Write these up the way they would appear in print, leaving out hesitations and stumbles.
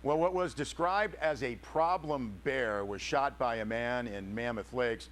Well, what was described as a problem bear was shot by a man in Mammoth Lakes.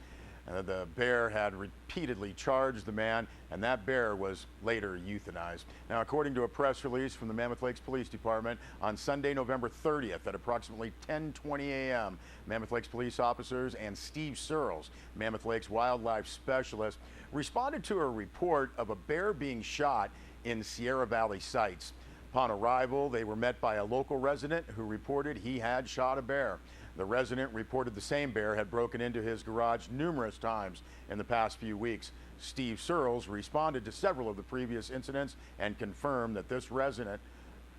The bear had repeatedly charged the man, and that bear was later euthanized. Now, according to a press release from the Mammoth Lakes Police Department, on Sunday, November 30th at approximately 10:20 a.m., Mammoth Lakes police officers and Steve Searles, Mammoth Lakes wildlife specialist, responded to a report of a bear being shot in Sierra Valley sites. Upon arrival, they were met by a local resident who reported he had shot a bear. The resident reported the same bear had broken into his garage numerous times in the past few weeks. Steve Searles responded to several of the previous incidents and confirmed that this resident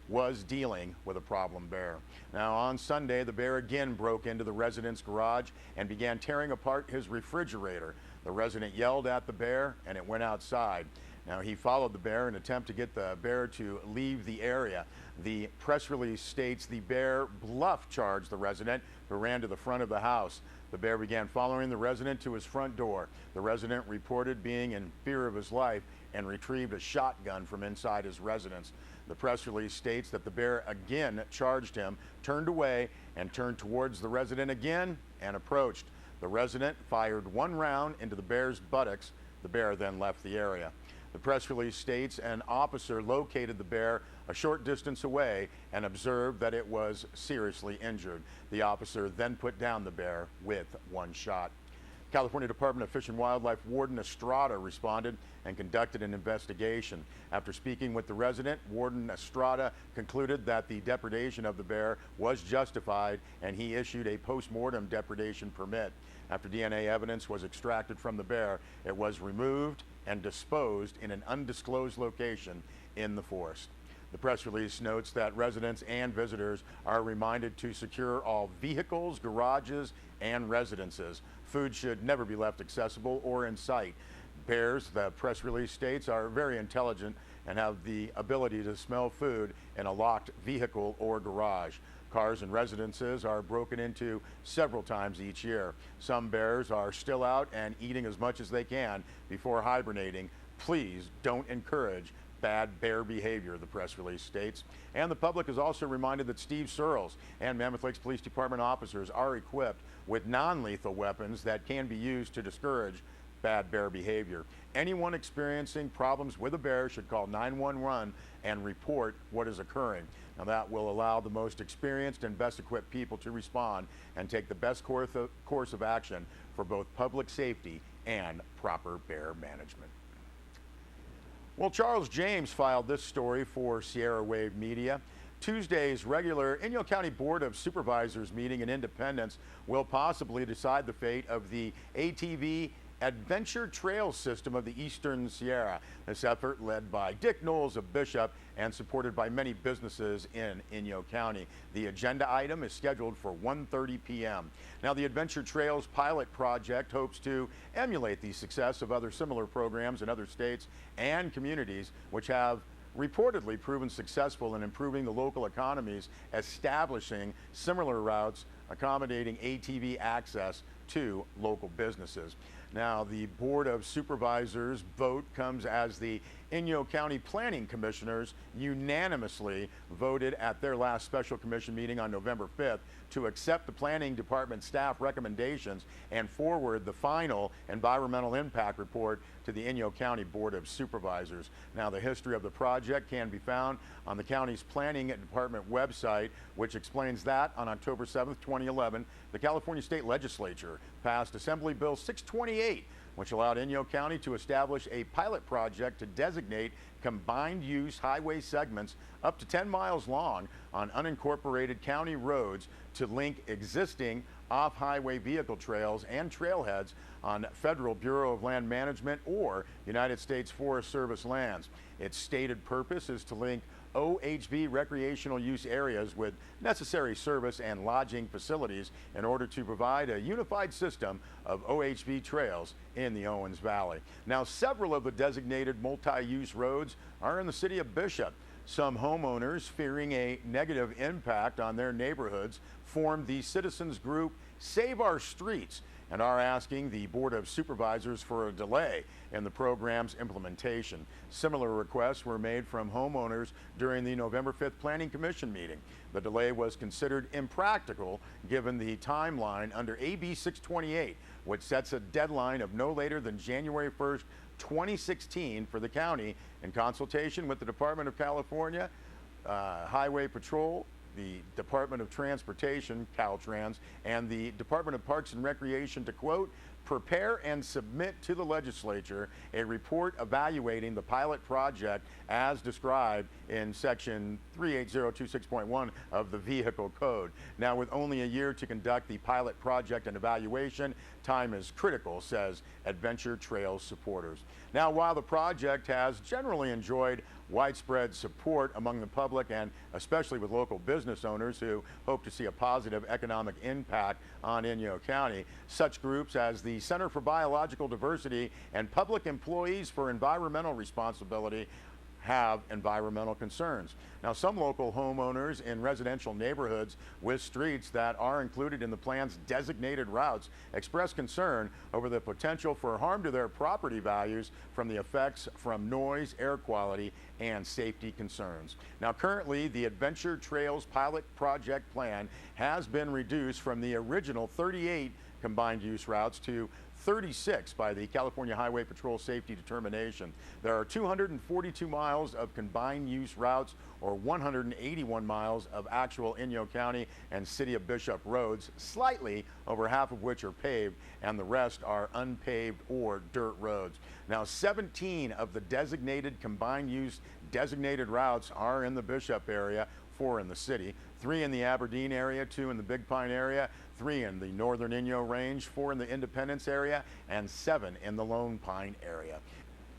was dealing with a problem bear. Now, on Sunday, the bear again broke into the resident's garage and began tearing apart his refrigerator. The resident yelled at the bear and it went outside. Now, he followed the bear in an attempt to get the bear to leave the area. The press release states the bear bluff charged the resident, who ran to the front of the house. The bear began following the resident to his front door. The resident reported being in fear of his life and retrieved a shotgun from inside his residence. The press release states that the bear again charged him, turned away, and turned towards the resident again and approached. The resident fired one round into the bear's buttocks. The bear then left the area. The press release states an officer located the bear a short distance away and observed that it was seriously injured. The officer then put down the bear with one shot. California Department of Fish and Wildlife Warden Estrada responded and conducted an investigation. After speaking with the resident, Warden Estrada concluded that the depredation of the bear was justified, and he issued a post-mortem depredation permit. After DNA evidence was extracted from the bear, it was removed and disposed in an undisclosed location in the forest. The press release notes that residents and visitors are reminded to secure all vehicles, garages, and residences. Food should never be left accessible or in sight. Bears, the press release states, are very intelligent and have the ability to smell food in a locked vehicle or garage. Cars and residences are broken into several times each year. Some bears are still out and eating as much as they can before hibernating. Please don't encourage bad bear behavior, the press release states. And the public is also reminded that Steve Searles and Mammoth Lakes Police Department officers are equipped with non-lethal weapons that can be used to discourage bad bear behavior. Anyone experiencing problems with a bear should call 911 and report what is occurring. Now, that will allow the most experienced and best equipped people to respond and take the best course of action for both public safety and proper bear management. Well, Charles James filed this story for Sierra Wave Media. Tuesday's regular Inyo County Board of Supervisors meeting in Independence will possibly decide the fate of the ATV Adventure Trail System of the Eastern Sierra. This effort, led by Dick Knowles of Bishop and supported by many businesses in Inyo County. The agenda item is scheduled for 1:30 p.m. Now, the Adventure Trails pilot project hopes to emulate the success of other similar programs in other states and communities, which have reportedly proven successful in improving the local economies, establishing similar routes accommodating ATV access to local businesses. Now, the Board of Supervisors vote comes as the Inyo County Planning Commissioners unanimously voted at their last special commission meeting on November 5th to accept the Planning Department staff recommendations and forward the final environmental impact report to the Inyo County Board of Supervisors. Now, the history of the project can be found on the county's Planning Department website, which explains that on October 7th, 2011, the California State Legislature passed Assembly Bill 628, which allowed Inyo County to establish a pilot project to designate combined use highway segments up to 10 miles long on unincorporated county roads to link existing off-highway vehicle trails and trailheads on Federal Bureau of Land Management or United States Forest Service lands. Its stated purpose is to link OHV recreational use areas with necessary service and lodging facilities in order to provide a unified system of OHV trails in the Owens Valley. Now, several of the designated multi-use roads are in the city of Bishop. Some homeowners, fearing a negative impact on their neighborhoods, formed the citizens group Save Our Streets and are asking the Board of Supervisors for a delay in the program's implementation. Similar requests were made from homeowners during the November 5th Planning Commission meeting. The delay was considered impractical given the timeline under AB 628, which sets a deadline of no later than January 1st, 2016 for the county in consultation with the Department of California Highway Patrol, the Department of Transportation, Caltrans, and the Department of Parks and Recreation to, quote, prepare and submit to the legislature a report evaluating the pilot project as described in section 38026.1 of the Vehicle Code. Now, with only a year to conduct the pilot project and evaluation, time is critical, says Adventure Trails supporters. Now, while the project has generally enjoyed widespread support among the public and especially with local business owners who hope to see a positive economic impact on Inyo County, such groups as the Center for Biological Diversity and Public Employees for Environmental Responsibility have environmental concerns. Now, some local homeowners in residential neighborhoods with streets that are included in the plan's designated routes express concern over the potential for harm to their property values from the effects from noise, air quality, and safety concerns. Now, currently, the Adventure Trails pilot project plan has been reduced from the original 38 combined use routes to 36 by the California Highway Patrol Safety Determination. There are 242 miles of combined use routes, or 181 miles of actual Inyo County and City of Bishop roads, slightly over half of which are paved, and the rest are unpaved or dirt roads. Now, 17 of the designated combined use designated routes are in the Bishop area, 4 in the city, 3 in the Aberdeen area, 2 in the Big Pine area, 3 in the northern Inyo Range, 4 in the Independence area, and 7 in the Lone Pine area.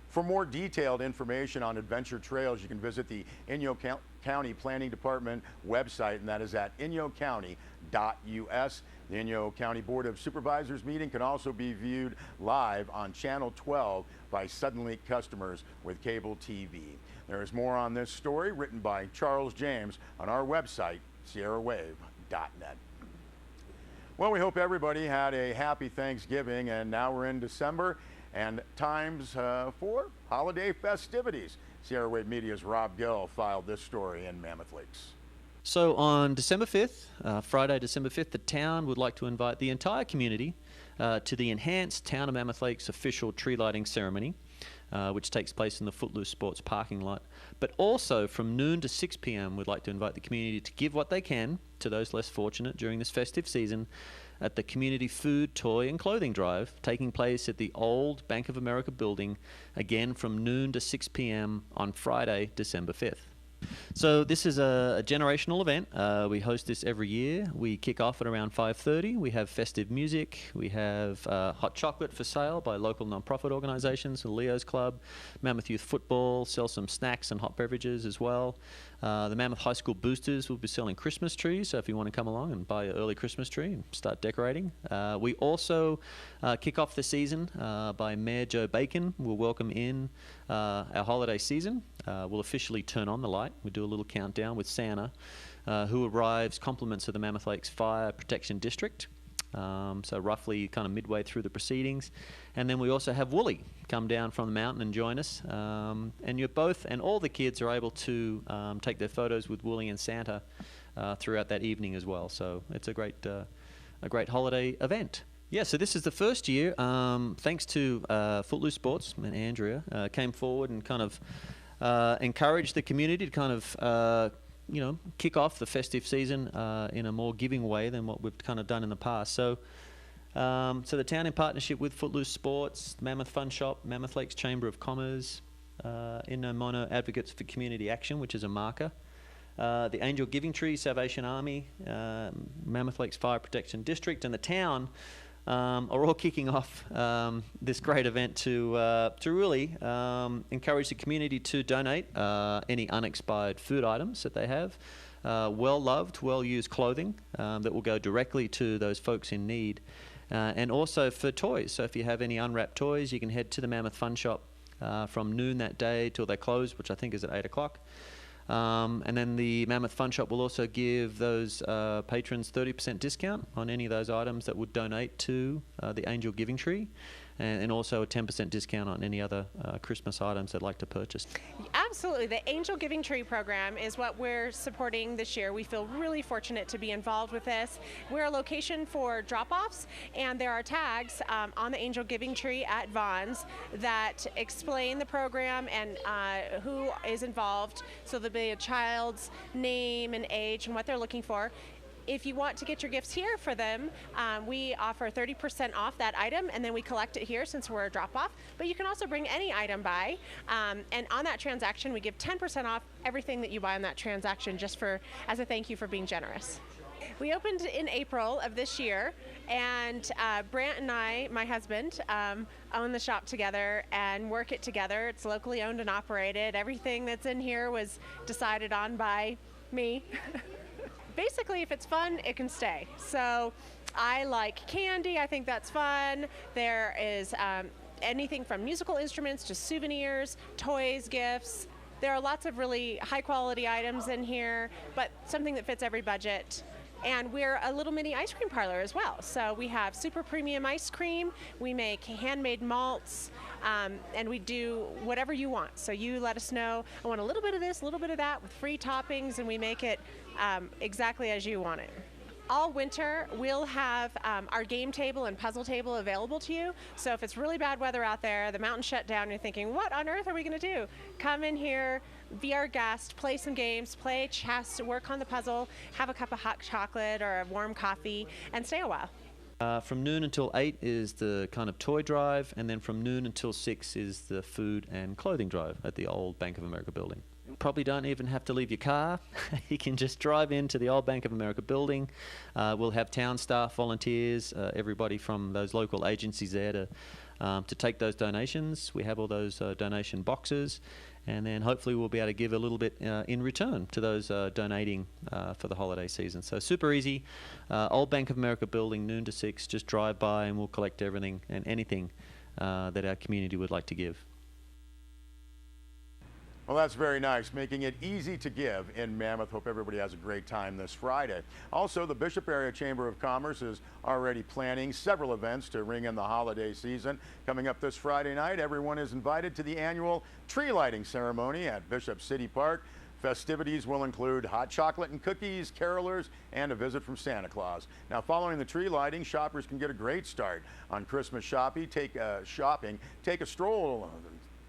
For more detailed information on Adventure Trails, you can visit the Inyo County Planning Department website, and that is at inyocounty.us. The Inyo County Board of Supervisors meeting can also be viewed live on Channel 12 by Suddenlink customers with cable TV. There is more on this story written by Charles James on our website, sierrawave.net. Well, we hope everybody had a happy Thanksgiving, and now we're in December and times for holiday festivities. Sierra Wave Media's Rob Gill filed this story in Mammoth Lakes. So on December 5th, Friday, December 5th, the town would like to invite the entire community to the enhanced Town of Mammoth Lakes official tree lighting ceremony, which takes place in the Footloose Sports parking lot. But also from noon to 6 p.m. we'd like to invite the community to give what they can to those less fortunate during this festive season at the Community Food, Toy and Clothing Drive, taking place at the old Bank of America building, again from noon to 6 p.m. on Friday, December 5th. So this is a generational event. We host this every year. We kick off at around 5:30. We have festive music. We have hot chocolate for sale by local non-profit organizations, the Leo's Club, Mammoth Youth Football, sell some snacks and hot beverages as well. The Mammoth High School Boosters will be selling Christmas trees, so if you want to come along and buy an early Christmas tree and start decorating. We also kick off the season by Mayor Joe Bacon. We'll welcome in our holiday season. We'll officially turn on the light. We do a little countdown with Santa, who arrives compliments of the Mammoth Lakes Fire Protection District. So roughly kind of midway through the proceedings. And then we also have Wooly come down from the mountain and join us. And you're both, and all the kids are able to take their photos with Wooly and Santa throughout that evening as well. So it's a great holiday event. Yeah, so this is the first year, thanks to Footloose Sports and Andrea, came forward and kind of encouraged the community to kind of kick off the festive season in a more giving way than what we've kind of done in the past. So the town, in partnership with Footloose Sports, Mammoth Fun Shop, Mammoth Lakes Chamber of Commerce, Inno Mono Advocates for Community Action, which is a marker, the Angel Giving Tree, Salvation Army, Mammoth Lakes Fire Protection District, and the town are all kicking off this great event to really encourage the community to donate any unexpired food items that they have, well-loved, well-used clothing that will go directly to those folks in need, and also for toys. So if you have any unwrapped toys, you can head to the Mammoth Fun Shop from noon that day till they close, which I think is at 8 o'clock. And then the Mammoth Fun Shop will also give those patrons 30% discount on any of those items that would donate to the Angel Giving Tree, and also a 10% discount on any other Christmas items they'd like to purchase. Absolutely. The Angel Giving Tree program is what we're supporting this year. We feel really fortunate to be involved with this. We're a location for drop-offs, and there are tags on the Angel Giving Tree at Vons that explain the program and who is involved. So there'll be a child's name and age and what they're looking for. If you want to get your gifts here for them, we offer 30% off that item, and then we collect it here since we're a drop-off. But you can also bring any item by, and on that transaction, we give 10% off everything that you buy on that transaction, just as a thank you for being generous. We opened in April of this year, and Brant and I, my husband, own the shop together and work it together. It's locally owned and operated. Everything that's in here was decided on by me. Basically, if it's fun, it can stay. So I like candy. I think that's fun. There is anything from musical instruments to souvenirs, toys, gifts. There are lots of really high-quality items in here, but something that fits every budget. And we're a little mini ice cream parlor as well. So we have super premium ice cream. We make handmade malts, and we do whatever you want. So you let us know, I want a little bit of this, a little bit of that with free toppings, and we make it exactly as you want it. All winter, we'll have our game table and puzzle table available to you. So if it's really bad weather out there, the mountain shut down, you're thinking, what on earth are we going to do? Come in here, be our guest, play some games, play chess, work on the puzzle, have a cup of hot chocolate or a warm coffee, and stay a while. From noon until 8 is the kind of toy drive, and then from noon until 6 is the food and clothing drive at the old Bank of America building. Probably don't even have to leave your car. You can just drive into the old Bank of America building. We'll have town staff, volunteers, everybody from those local agencies there to take those donations. We have all those donation boxes, and then hopefully we'll be able to give a little bit in return to those donating for the holiday season. So super easy. Old Bank of America building, noon to 6. Just drive by and we'll collect everything and anything that our community would like to give. Well, that's very nice, making it easy to give in Mammoth. Hope everybody has a great time this Friday. Also, the Bishop Area Chamber of Commerce is already planning several events to ring in the holiday season. Coming up this Friday night, everyone is invited to the annual tree lighting ceremony at Bishop City Park. Festivities will include hot chocolate and cookies, carolers, and a visit from Santa Claus. Now, following the tree lighting, shoppers can get a great start on Christmas shopping. Take a stroll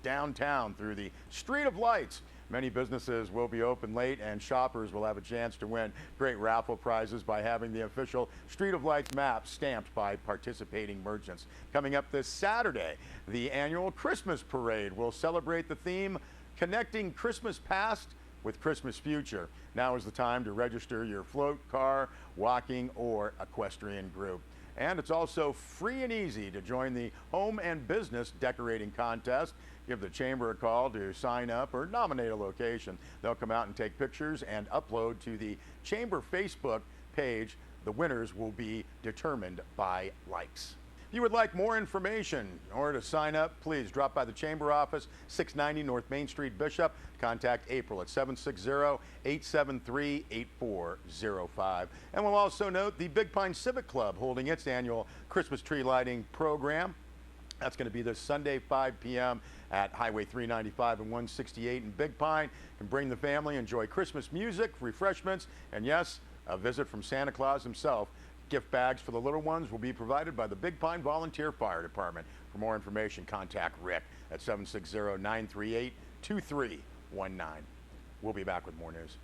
downtown through the Street of Lights. Many businesses will be open late, and shoppers will have a chance to win great raffle prizes by having the official Street of Lights map stamped by participating merchants. Coming up this Saturday, the annual Christmas Parade will celebrate the theme Connecting Christmas Past with Christmas Future. Now is the time to register your float, car, walking, or equestrian group. And it's also free and easy to join the Home and Business Decorating Contest. Give the Chamber a call to sign up or nominate a location. They'll come out and take pictures and upload to the Chamber Facebook page. The winners will be determined by likes. If you would like more information or to sign up, please drop by the Chamber office, 690 North Main Street, Bishop. Contact April at 760-873-8405. And we'll also note the Big Pine Civic Club holding its annual Christmas tree lighting program. That's going to be this Sunday, 5 p.m. at Highway 395 and 168 in Big Pine. You can bring the family, enjoy Christmas music, refreshments, and yes, a visit from Santa Claus himself. Gift bags for the little ones will be provided by the Big Pine Volunteer Fire Department. For more information, contact Rick at 760-938-2319. We'll be back with more news.